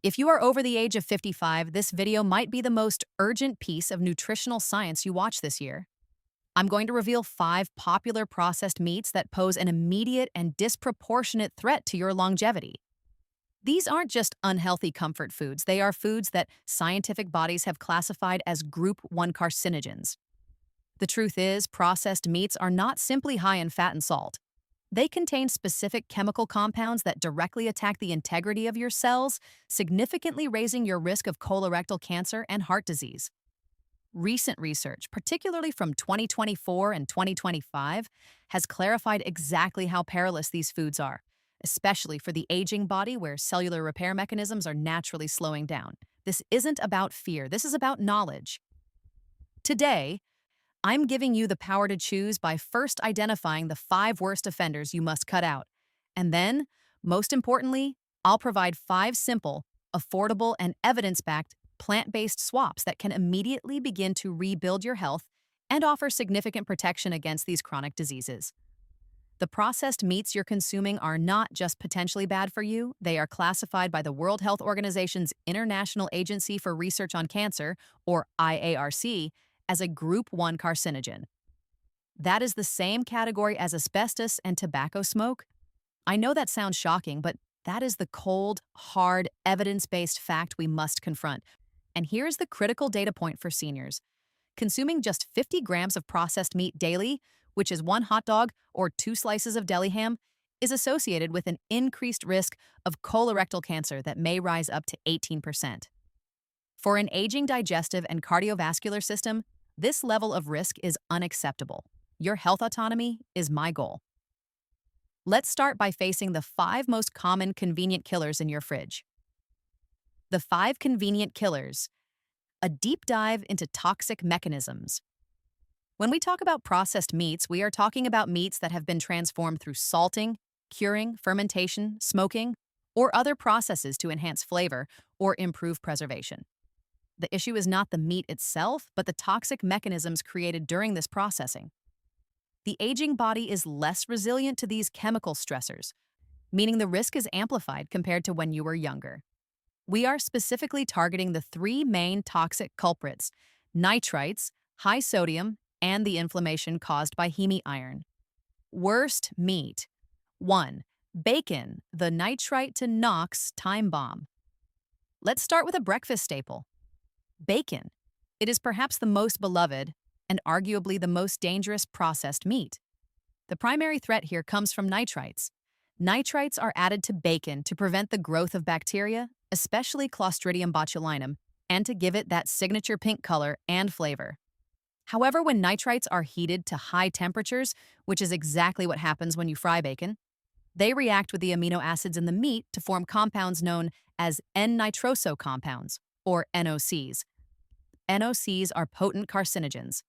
If you are over the age of 55, this video might be the most urgent piece of nutritional science you watch this year. I'm going to reveal 5 popular processed meats that pose an immediate and disproportionate threat to your longevity. These aren't just unhealthy comfort foods, they are foods that scientific bodies have classified as Group 1 carcinogens. The truth is, processed meats are not simply high in fat and salt. They contain specific chemical compounds that directly attack the integrity of your cells, significantly raising your risk of colorectal cancer and heart disease. Recent research, particularly from 2024 and 2025, has clarified exactly how perilous these foods are, especially for the aging body where cellular repair mechanisms are naturally slowing down. This isn't about fear, this is about knowledge. Today, I'm giving you the power to choose by first identifying the 5 worst offenders you must cut out. And then, most importantly, I'll provide 5 simple, affordable, and evidence-backed plant-based swaps that can immediately begin to rebuild your health and offer significant protection against these chronic diseases. The processed meats you're consuming are not just potentially bad for you, they are classified by the World Health Organization's International Agency for Research on Cancer, or IARC, as a Group 1 carcinogen. That is the same category as asbestos and tobacco smoke. I know that sounds shocking, but that is the cold, hard, evidence-based fact we must confront. And here's the critical data point for seniors. Consuming just 50 grams of processed meat daily, which is 1 hot dog or 2 slices of deli ham, is associated with an increased risk of colorectal cancer that may rise up to 18%. For an aging digestive and cardiovascular system, this level of risk is unacceptable. Your health autonomy is my goal. Let's start by facing the 5 most common convenient killers in your fridge. The 5 convenient killers. A deep dive into toxic mechanisms. When we talk about processed meats, we are talking about meats that have been transformed through salting, curing, fermentation, smoking, or other processes to enhance flavor or improve preservation. The issue is not the meat itself, but the toxic mechanisms created during this processing. The aging body is less resilient to these chemical stressors, meaning the risk is amplified compared to when you were younger. We are specifically targeting the 3 main toxic culprits: nitrites, high sodium, and the inflammation caused by heme iron. Worst meat. 1. Bacon, the nitrite to NOx time bomb. Let's start with a breakfast staple. Bacon. It is perhaps the most beloved and arguably the most dangerous processed meat. The primary threat here comes from nitrites. Nitrites are added to bacon to prevent the growth of bacteria, especially Clostridium botulinum, and to give it that signature pink color and flavor. However, when nitrites are heated to high temperatures, which is exactly what happens when you fry bacon, they react with the amino acids in the meat to form compounds known as N-nitroso compounds, or NOCs. NOCs are potent carcinogens.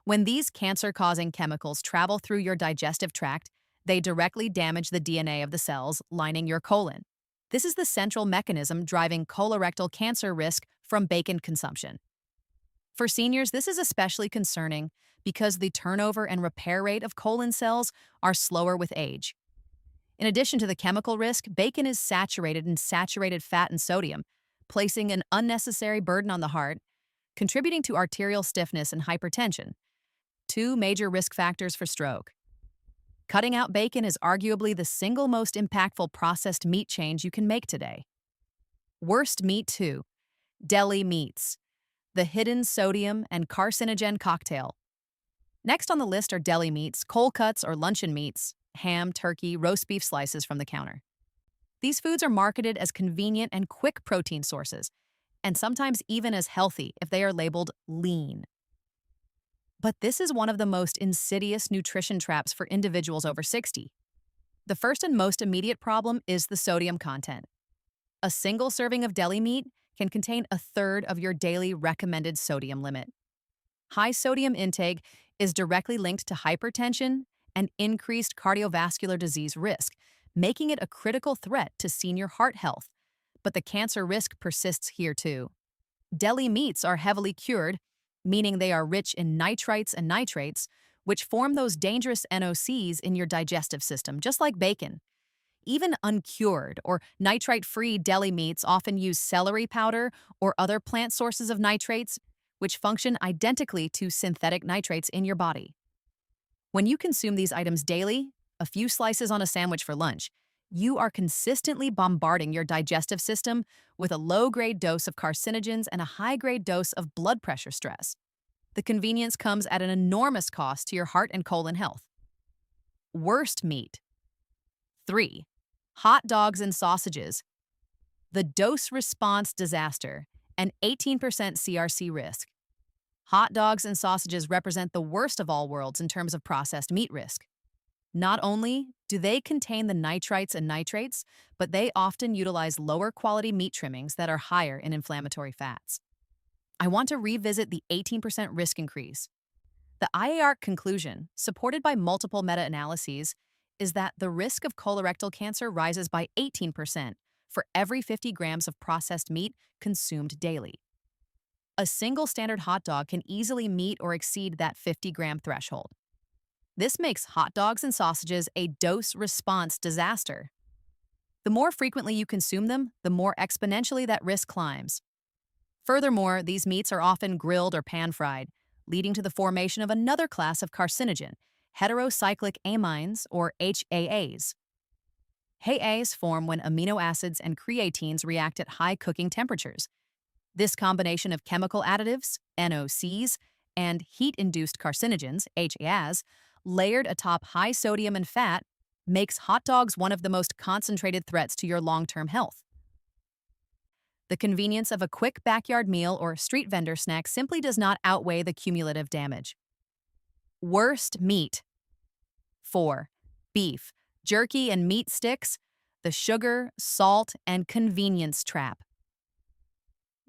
When these cancer-causing chemicals travel through your digestive tract, they directly damage the DNA of the cells lining your colon. This is the central mechanism driving colorectal cancer risk from bacon consumption. For seniors, this is especially concerning because the turnover and repair rate of colon cells are slower with age. In addition to the chemical risk, bacon is saturated in saturated fat and sodium, placing an unnecessary burden on the heart, contributing to arterial stiffness and hypertension, 2 major risk factors for stroke. Cutting out bacon is arguably the single most impactful processed meat change you can make today. Worst meat 2. Deli meats, the hidden sodium and carcinogen cocktail. Next on the list are deli meats, cold cuts or luncheon meats, ham, turkey, roast beef slices from the counter. These foods are marketed as convenient and quick protein sources, and sometimes even as healthy if they are labeled lean. But this is one of the most insidious nutrition traps for individuals over 60. The first and most immediate problem is the sodium content. A single serving of deli meat can contain 1/3 of your daily recommended sodium limit. High sodium intake is directly linked to hypertension and increased cardiovascular disease risk, making it a critical threat to senior heart health. But the cancer risk persists here too. Deli meats are heavily cured, meaning they are rich in nitrites and nitrates, which form those dangerous NOCs in your digestive system, just like bacon. Even uncured or nitrite-free deli meats often use celery powder or other plant sources of nitrates, which function identically to synthetic nitrates in your body. When you consume these items daily, a few slices on a sandwich for lunch, you are consistently bombarding your digestive system with a low-grade dose of carcinogens and a high-grade dose of blood pressure stress. The convenience comes at an enormous cost to your heart and colon health. Worst meat. 3. Hot dogs and sausages. The dose-response disaster, an 18% CRC risk. Hot dogs and sausages represent the worst of all worlds in terms of processed meat risk. Not only do they contain the nitrites and nitrates, but they often utilize lower-quality meat trimmings that are higher in inflammatory fats. I want to revisit the 18% risk increase. The IARC conclusion, supported by multiple meta-analyses, is that the risk of colorectal cancer rises by 18% for every 50 grams of processed meat consumed daily. A single standard hot dog can easily meet or exceed that 50-gram threshold. This makes hot dogs and sausages a dose-response disaster. The more frequently you consume them, the more exponentially that risk climbs. Furthermore, these meats are often grilled or pan-fried, leading to the formation of another class of carcinogen, heterocyclic amines, or HAAs. HAAs form when amino acids and creatines react at high cooking temperatures. This combination of chemical additives, NOCs, and heat-induced carcinogens, HAAs, layered atop high sodium and fat, makes hot dogs one of the most concentrated threats to your long-term health. The convenience of a quick backyard meal or street vendor snack simply does not outweigh the cumulative damage. Worst meat. 4. Beef, jerky, and meat sticks, the sugar, salt, and convenience trap.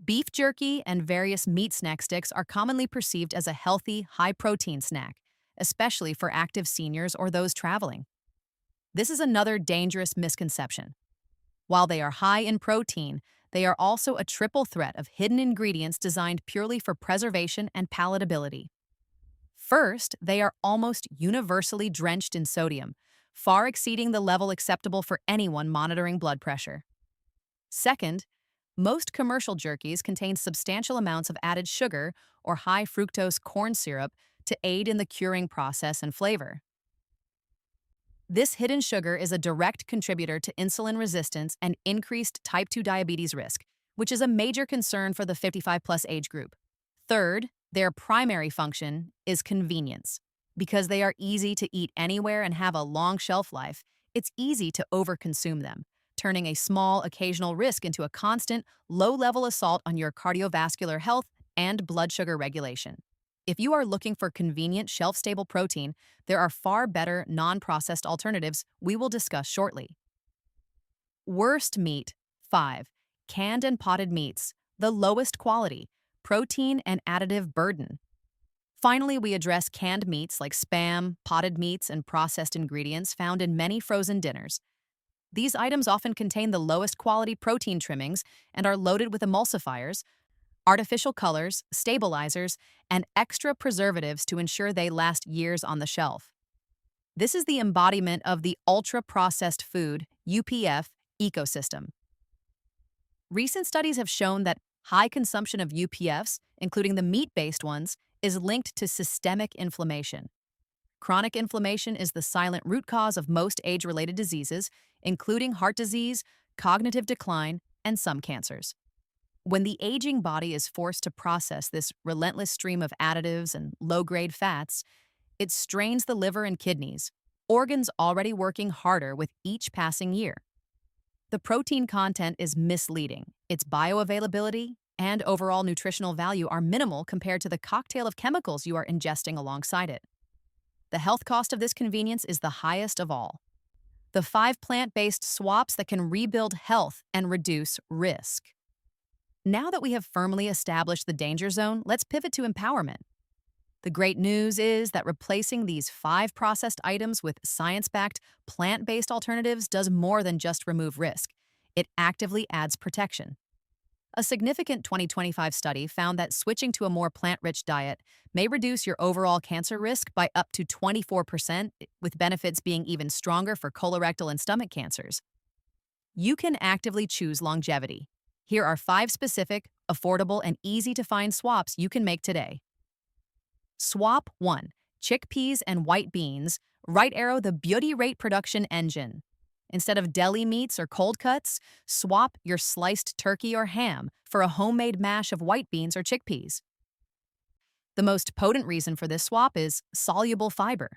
Beef jerky and various meat snack sticks are commonly perceived as a healthy, high-protein snack, especially for active seniors or those traveling. This is another dangerous misconception. While they are high in protein, they are also a triple threat of hidden ingredients designed purely for preservation and palatability. First, they are almost universally drenched in sodium, far exceeding the level acceptable for anyone monitoring blood pressure. Second, most commercial jerkies contain substantial amounts of added sugar or high fructose corn syrup to aid in the curing process and flavor. This hidden sugar is a direct contributor to insulin resistance and increased type 2 diabetes risk, which is a major concern for the 55-plus age group. Third, their primary function is convenience. Because they are easy to eat anywhere and have a long shelf life, it's easy to overconsume them, turning a small occasional risk into a constant, low-level assault on your cardiovascular health and blood sugar regulation. If you are looking for convenient, shelf-stable protein, there are far better non-processed alternatives we will discuss shortly. Worst meat. 5. Canned and potted meats, the lowest quality, protein and additive burden. Finally, we address canned meats like Spam, potted meats, and processed ingredients found in many frozen dinners. These items often contain the lowest quality protein trimmings and are loaded with emulsifiers, artificial colors, stabilizers, and extra preservatives to ensure they last years on the shelf. This is the embodiment of the ultra-processed food, UPF, ecosystem. Recent studies have shown that high consumption of UPFs, including the meat-based ones, is linked to systemic inflammation. Chronic inflammation is the silent root cause of most age-related diseases, including heart disease, cognitive decline, and some cancers. When the aging body is forced to process this relentless stream of additives and low-grade fats, it strains the liver and kidneys, organs already working harder with each passing year. The protein content is misleading. Its bioavailability and overall nutritional value are minimal compared to the cocktail of chemicals you are ingesting alongside it. The health cost of this convenience is the highest of all. The 5 plant-based swaps that can rebuild health and reduce risk. Now that we have firmly established the danger zone, let's pivot to empowerment. The great news is that replacing these 5 processed items with science-backed, plant-based alternatives does more than just remove risk. It actively adds protection. A significant 2025 study found that switching to a more plant-rich diet may reduce your overall cancer risk by up to 24%, with benefits being even stronger for colorectal and stomach cancers. You can actively choose longevity. Here are 5 specific, affordable, and easy-to-find swaps you can make today. Swap 1. Chickpeas and white beans. Right arrow the beauty rate production engine. Instead of deli meats or cold cuts, swap your sliced turkey or ham for a homemade mash of white beans or chickpeas. The most potent reason for this swap is soluble fiber.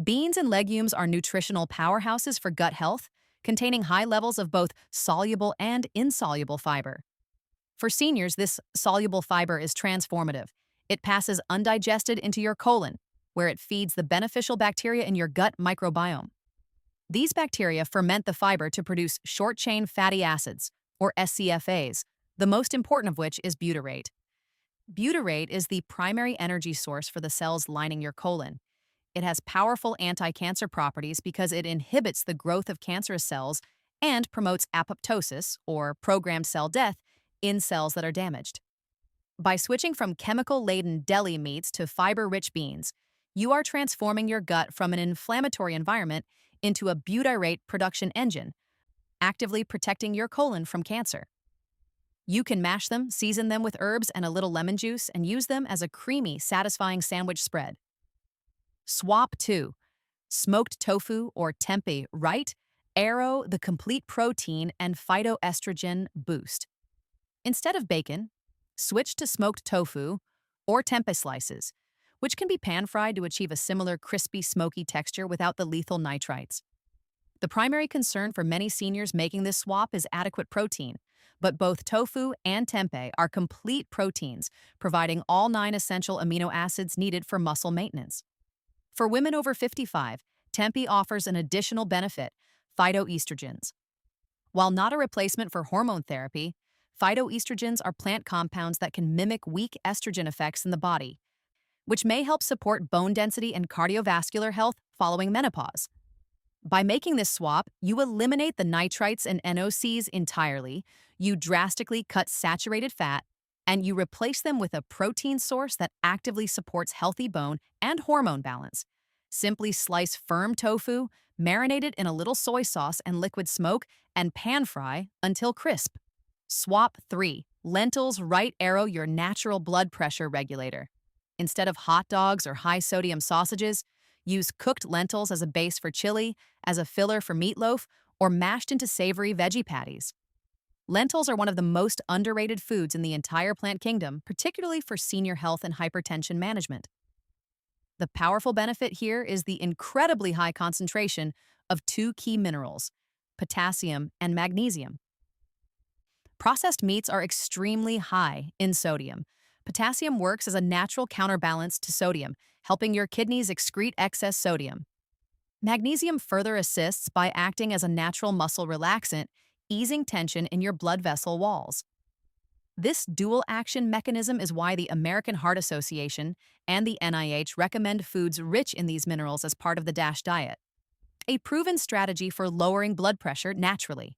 Beans and legumes are nutritional powerhouses for gut health, containing high levels of both soluble and insoluble fiber. For seniors, this soluble fiber is transformative. It passes undigested into your colon, where it feeds the beneficial bacteria in your gut microbiome. These bacteria ferment the fiber to produce short-chain fatty acids, or SCFAs, the most important of which is butyrate. Butyrate is the primary energy source for the cells lining your colon. It has powerful anti-cancer properties because it inhibits the growth of cancerous cells and promotes apoptosis, or programmed cell death, in cells that are damaged. By switching from chemical-laden deli meats to fiber-rich beans, you are transforming your gut from an inflammatory environment into a butyrate production engine, actively protecting your colon from cancer. You can mash them, season them with herbs and a little lemon juice, and use them as a creamy, satisfying sandwich spread. Swap 2. Smoked tofu or tempeh right arrow the complete protein and phytoestrogen boost. Instead of bacon, switch to smoked tofu or tempeh slices, which can be pan-fried to achieve a similar crispy, smoky texture without the lethal nitrites. The primary concern for many seniors making this swap is adequate protein, but both tofu and tempeh are complete proteins, providing all 9 essential amino acids needed for muscle maintenance. For women over 55, tempeh offers an additional benefit: phytoestrogens. While not a replacement for hormone therapy, phytoestrogens are plant compounds that can mimic weak estrogen effects in the body, which may help support bone density and cardiovascular health following menopause. By making this swap, you eliminate the nitrites and NOCs entirely, you drastically cut saturated fat, and you replace them with a protein source that actively supports healthy bone and hormone balance. Simply slice firm tofu, marinate it in a little soy sauce and liquid smoke, and pan-fry until crisp. Swap 3. Lentils right arrow your natural blood pressure regulator. Instead of hot dogs or high-sodium sausages, use cooked lentils as a base for chili, as a filler for meatloaf, or mashed into savory veggie patties. Lentils are one of the most underrated foods in the entire plant kingdom, particularly for senior health and hypertension management. The powerful benefit here is the incredibly high concentration of 2 key minerals, potassium and magnesium. Processed meats are extremely high in sodium. Potassium works as a natural counterbalance to sodium, helping your kidneys excrete excess sodium. Magnesium further assists by acting as a natural muscle relaxant, easing tension in your blood vessel walls. This dual action mechanism is why the American Heart Association and the NIH recommend foods rich in these minerals as part of the DASH diet, a proven strategy for lowering blood pressure naturally.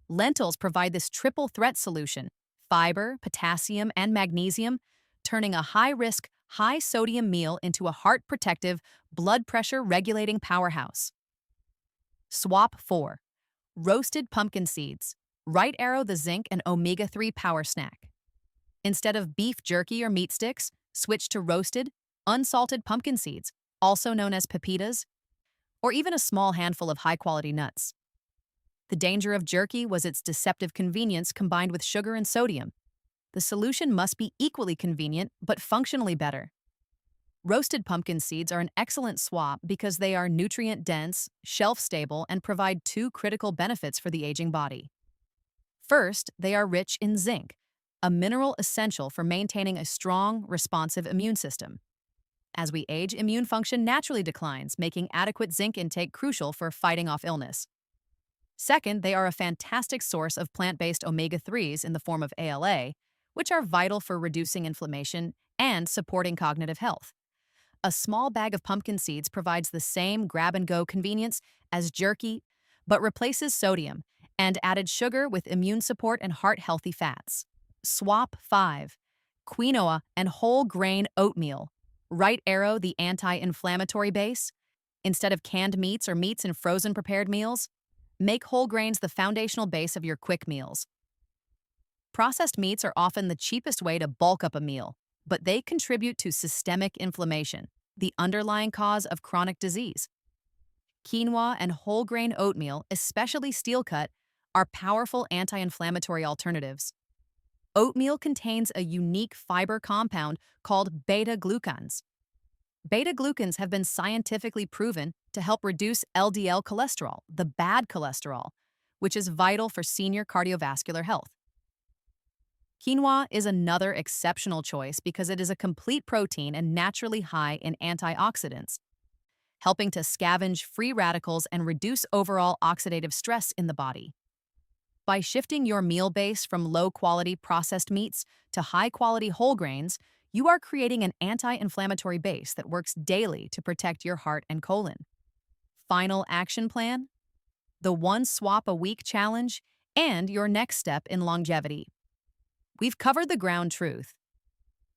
Lentils provide this triple threat solution: fiber, potassium, and magnesium, turning a high-risk, high-sodium meal into a heart-protective, blood pressure-regulating powerhouse. Swap 4. Roasted pumpkin seeds. Right arrow the zinc and omega-3 power snack. Instead of beef jerky or meat sticks, switch to roasted, unsalted pumpkin seeds, also known as pepitas, or even a small handful of high-quality nuts. The danger of jerky was its deceptive convenience combined with sugar and sodium. The solution must be equally convenient, but functionally better. Roasted pumpkin seeds are an excellent swap because they are nutrient-dense, shelf-stable, and provide 2 critical benefits for the aging body. First, they are rich in zinc, a mineral essential for maintaining a strong, responsive immune system. As we age, immune function naturally declines, making adequate zinc intake crucial for fighting off illness. Second, they are a fantastic source of plant-based omega-3s in the form of ALA, which are vital for reducing inflammation and supporting cognitive health. A small bag of pumpkin seeds provides the same grab-and-go convenience as jerky, but replaces sodium and added sugar with immune support and heart-healthy fats. Swap 5. Quinoa and whole grain oatmeal. Right arrow the anti-inflammatory base. Instead of canned meats or meats in frozen prepared meals, make whole grains the foundational base of your quick meals. Processed meats are often the cheapest way to bulk up a meal, but they contribute to systemic inflammation, the underlying cause of chronic disease. Quinoa and whole grain oatmeal, especially steel cut, are powerful anti-inflammatory alternatives. Oatmeal contains a unique fiber compound called beta-glucans. Beta-glucans have been scientifically proven to help reduce LDL cholesterol, the bad cholesterol, which is vital for senior cardiovascular health. Quinoa is another exceptional choice because it is a complete protein and naturally high in antioxidants, helping to scavenge free radicals and reduce overall oxidative stress in the body. By shifting your meal base from low-quality processed meats to high-quality whole grains, you are creating an anti-inflammatory base that works daily to protect your heart and colon. Final action plan? The one swap a week challenge and your next step in longevity. We've covered the ground truth.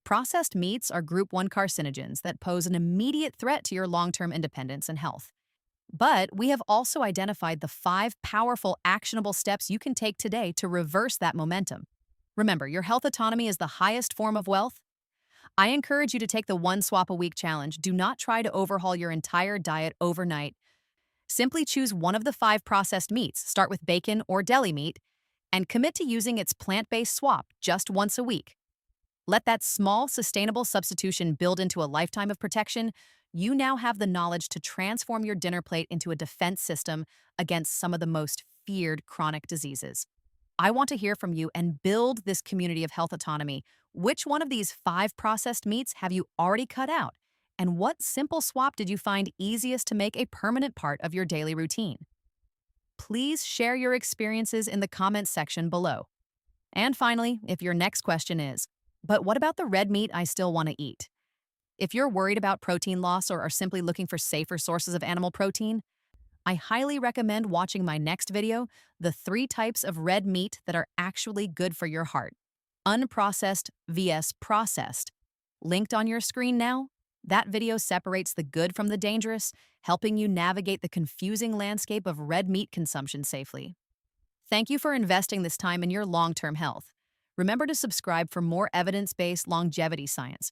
Processed meats are Group 1 carcinogens that pose an immediate threat to your long-term independence and health. But we have also identified the 5 powerful, actionable steps you can take today to reverse that momentum. Remember, your health autonomy is the highest form of wealth. I encourage you to take the one swap a week challenge. Do not try to overhaul your entire diet overnight. Simply choose one of the 5 processed meats, start with bacon or deli meat, and commit to using its plant-based swap just once a week. Let that small, sustainable substitution build into a lifetime of protection. You now have the knowledge to transform your dinner plate into a defense system against some of the most feared chronic diseases. I want to hear from you and build this community of health autonomy. Which one of these 5 processed meats have you already cut out? And what simple swap did you find easiest to make a permanent part of your daily routine? Please share your experiences in the comments section below. And finally, if your next question is, but what about the red meat I still want to eat? If you're worried about protein loss or are simply looking for safer sources of animal protein, I highly recommend watching my next video, the 3 types of red meat that are actually good for your heart. Unprocessed vs. processed. Linked on your screen now, that video separates the good from the dangerous, helping you navigate the confusing landscape of red meat consumption safely. Thank you for investing this time in your long-term health. Remember to subscribe for more evidence-based longevity science.